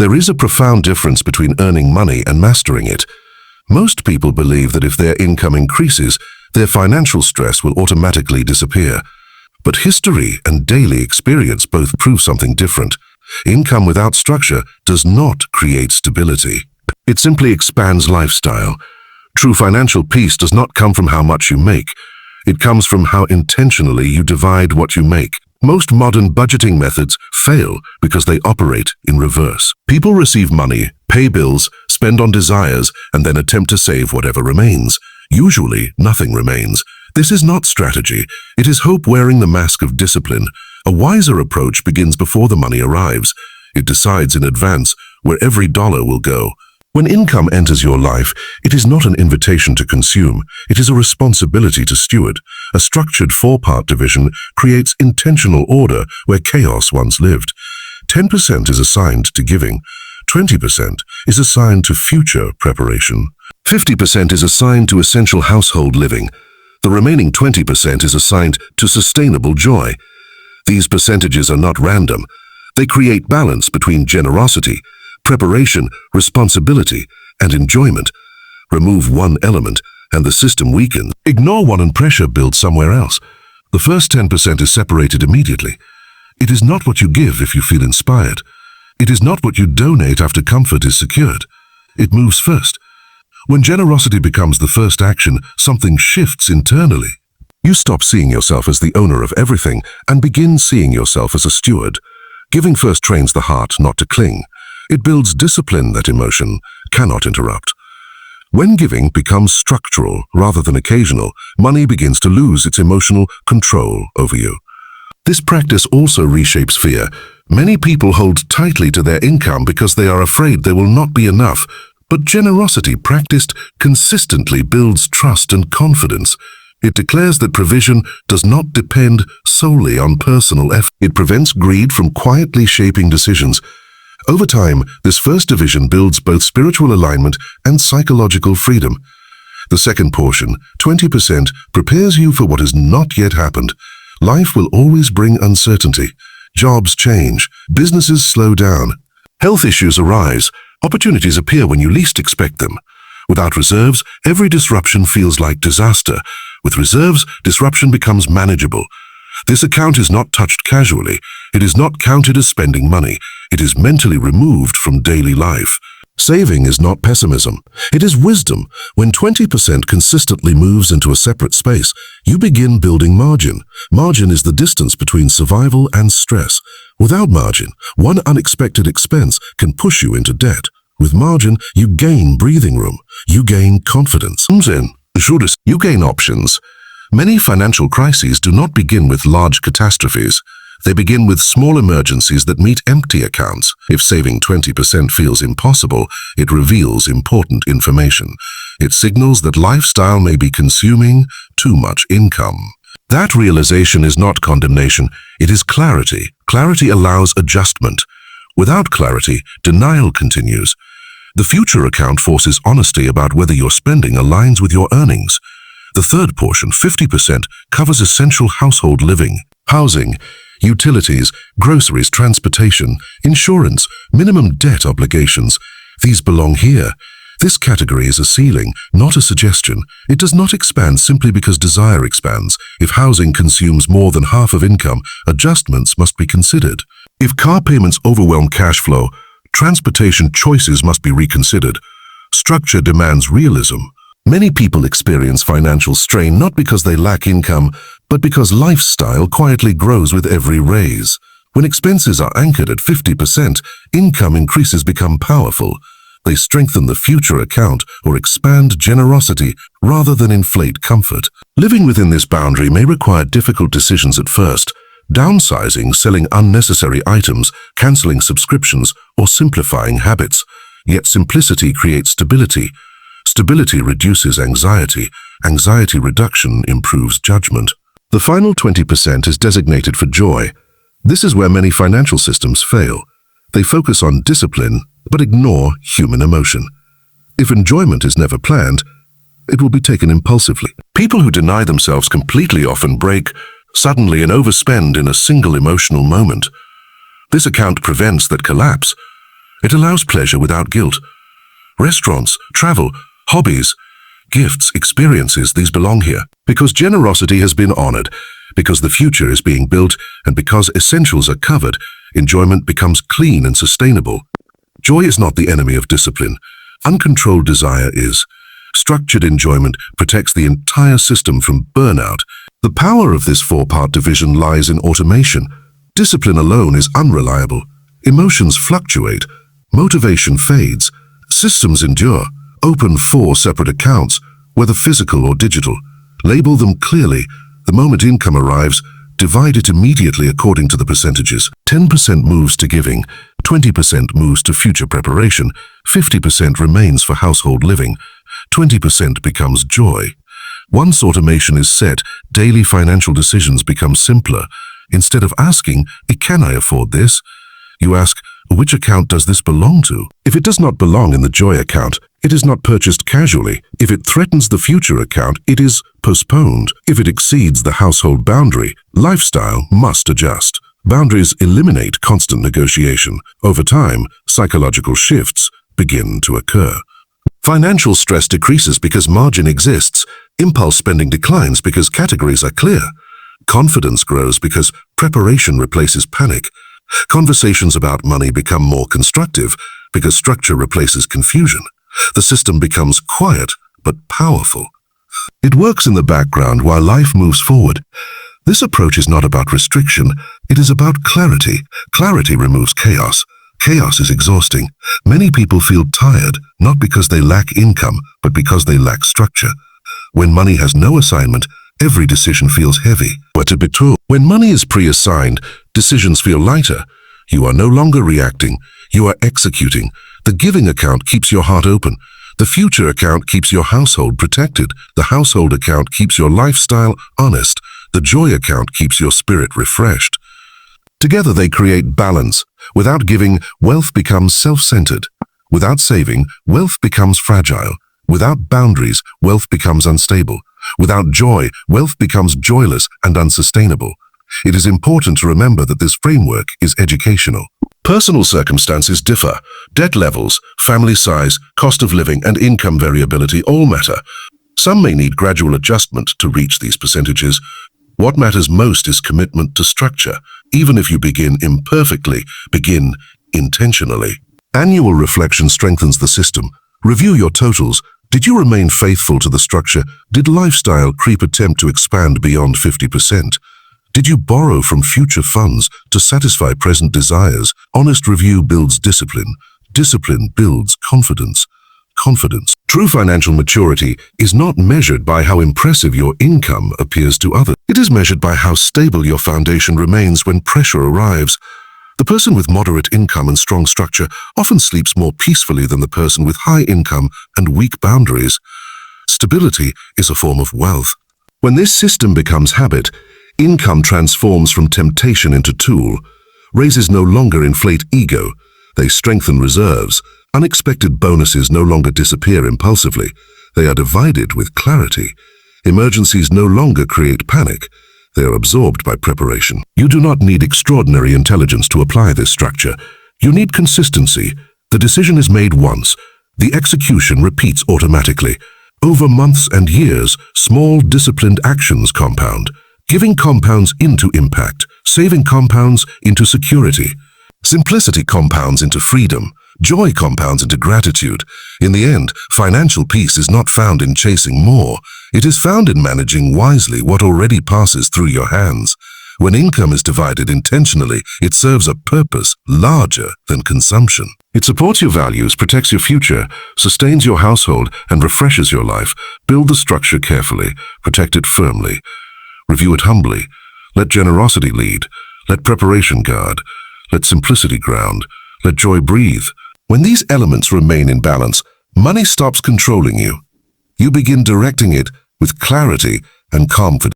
There is a profound difference between earning money and mastering it. Most people believe that if their income increases, their financial stress will automatically disappear. But history and daily experience both prove something different. Income without structure does not create stability. It simply expands lifestyle. True financial peace does not come from how much you make. It comes from how intentionally you divide what you make. Most modern budgeting methods fail because they operate in reverse. People receive money, pay bills, spend on desires, and then attempt to save whatever remains. Usually, nothing remains. This is not strategy. It is hope wearing the mask of discipline. A wiser approach begins before the money arrives. It decides in advance where every dollar will go. When income enters your life, it is not an invitation to consume. It is a responsibility to steward. A structured four-part division creates intentional order where chaos once lived. 10% is assigned to giving. 20% is assigned to future preparation. 50% is assigned to essential household living. The remaining 20% is assigned to sustainable joy. These percentages are not random. They create balance between generosity, preparation, responsibility, and enjoyment. Remove one element, and the system weakens. Ignore one and pressure builds somewhere else. The first 10% is separated immediately. It is not what you give if you feel inspired. It is not what you donate after comfort is secured. It moves first. When generosity becomes the first action, something shifts internally. You stop seeing yourself as the owner of everything and begin seeing yourself as a steward. Giving first trains the heart not to cling. It builds discipline that emotion cannot interrupt. When giving becomes structural rather than occasional, money begins to lose its emotional control over you. This practice also reshapes fear. Many people hold tightly to their income because they are afraid there will not be enough. But generosity practiced consistently builds trust and confidence. It declares that provision does not depend solely on personal effort. It prevents greed from quietly shaping decisions. Over time, this first division builds both spiritual alignment and psychological freedom. The second portion, 20%, prepares you for what has not yet happened. Life will always bring uncertainty. Jobs change. Businesses slow down. Health issues arise. Opportunities appear when you least expect them. Without reserves, every disruption feels like disaster. With reserves, disruption becomes manageable. This account is not touched casually. It is not counted as spending money. It is mentally removed from daily life. Saving is not pessimism. It is wisdom. When 20% consistently moves into a separate space, you begin building margin. Margin is the distance between survival and stress. Without margin, one unexpected expense can push you into debt. With margin, you gain breathing room. You gain confidence. You gain options. Many financial crises do not begin with large catastrophes. They begin with small emergencies that meet empty accounts. If saving 20% feels impossible, it reveals important information. It signals that lifestyle may be consuming too much income. That realization is not condemnation, it is clarity. Clarity allows adjustment. Without clarity, denial continues. The future account forces honesty about whether your spending aligns with your earnings. The third portion, 50%, covers essential household living, housing, utilities, groceries, transportation, insurance, minimum debt obligations. These belong here. This category is a ceiling, not a suggestion. It does not expand simply because desire expands. If housing consumes more than half of income, adjustments must be considered. If car payments overwhelm cash flow, transportation choices must be reconsidered. Structure demands realism. Many people experience financial strain not because they lack income, but because lifestyle quietly grows with every raise. When expenses are anchored at 50%, income increases become powerful. They strengthen the future account or expand generosity rather than inflate comfort. Living within this boundary may require difficult decisions at first. Downsizing, selling unnecessary items, canceling subscriptions, or simplifying habits. Yet simplicity creates stability. Stability reduces anxiety. Anxiety reduction improves judgment. The final 20% is designated for joy. This is where many financial systems fail. They focus on discipline, but ignore human emotion. If enjoyment is never planned, it will be taken impulsively. People who deny themselves completely often break suddenly and overspend in a single emotional moment. This account prevents that collapse. It allows pleasure without guilt. Restaurants, travel, hobbies, gifts, experiences, these belong here. Because generosity has been honored, because the future is being built, and because essentials are covered, enjoyment becomes clean and sustainable. Joy is not the enemy of discipline. Uncontrolled desire is. Structured enjoyment protects the entire system from burnout. The power of this four-part division lies in automation. Discipline alone is unreliable. Emotions fluctuate. Motivation fades. Systems endure. Open 4 separate accounts, whether physical or digital. Label them clearly. The moment income arrives, divide it immediately according to the percentages. 10% moves to giving, 20% moves to future preparation, 50% remains for household living, 20% becomes joy. Once automation is set, daily financial decisions become simpler. Instead of asking, "Can I afford this?" you ask, "Which account does this belong to?" If it does not belong in the joy account, it is not purchased casually. If it threatens the future account, it is postponed. If it exceeds the household boundary, lifestyle must adjust. Boundaries eliminate constant negotiation. Over time, psychological shifts begin to occur. Financial stress decreases because margin exists. Impulse spending declines because categories are clear. Confidence grows because preparation replaces panic. Conversations about money become more constructive because structure replaces confusion. The system becomes quiet but powerful. It works in the background while life moves forward. This approach is not about restriction, it is about clarity. Clarity removes chaos. Chaos is exhausting. Many people feel tired, not because they lack income, but because they lack structure. When money has no assignment, every decision feels heavy. When money is pre-assigned, decisions feel lighter. You are no longer reacting, you are executing. The giving account keeps your heart open. The future account keeps your household protected. The household account keeps your lifestyle honest. The joy account keeps your spirit refreshed. Together they create balance. Without giving, wealth becomes self-centered. Without saving, wealth becomes fragile. Without boundaries, wealth becomes unstable. Without joy, wealth becomes joyless and unsustainable. It is important to remember that this framework is educational. Personal circumstances differ. Debt levels, family size, cost of living, and income variability all matter. Some may need gradual adjustment to reach these percentages. What matters most is commitment to structure. Even if you begin imperfectly, begin intentionally. Annual reflection strengthens the system. Review your totals. Did you remain faithful to the structure? Did lifestyle creep attempt to expand beyond 50%? Did you borrow from future funds to satisfy present desires? Honest review builds discipline. Discipline builds confidence. Confidence. True financial maturity is not measured by how impressive your income appears to others. It is measured by how stable your foundation remains when pressure arrives. The person with moderate income and strong structure often sleeps more peacefully than the person with high income and weak boundaries. Stability is a form of wealth. When this system becomes habit, income transforms from temptation into tool. Raises no longer inflate ego, they strengthen reserves. Unexpected bonuses no longer disappear impulsively, they are divided with clarity. Emergencies no longer create panic, they are absorbed by preparation. You do not need extraordinary intelligence to apply this structure. You need consistency. The decision is made once. The execution repeats automatically. Over months and years, small disciplined actions compound. Giving compounds into impact. Saving compounds into security. Simplicity compounds into freedom. Joy compounds into gratitude. In the end, financial peace is not found in chasing more. It is found in managing wisely what already passes through your hands. When income is divided intentionally, it serves a purpose larger than consumption. It supports your values, protects your future, sustains your household, and refreshes your life. Build the structure carefully, protect it firmly. Review it humbly. Let generosity lead. Let preparation guard. Let simplicity ground. Let joy breathe. When these elements remain in balance, money stops controlling you. You begin directing it with clarity and confidence.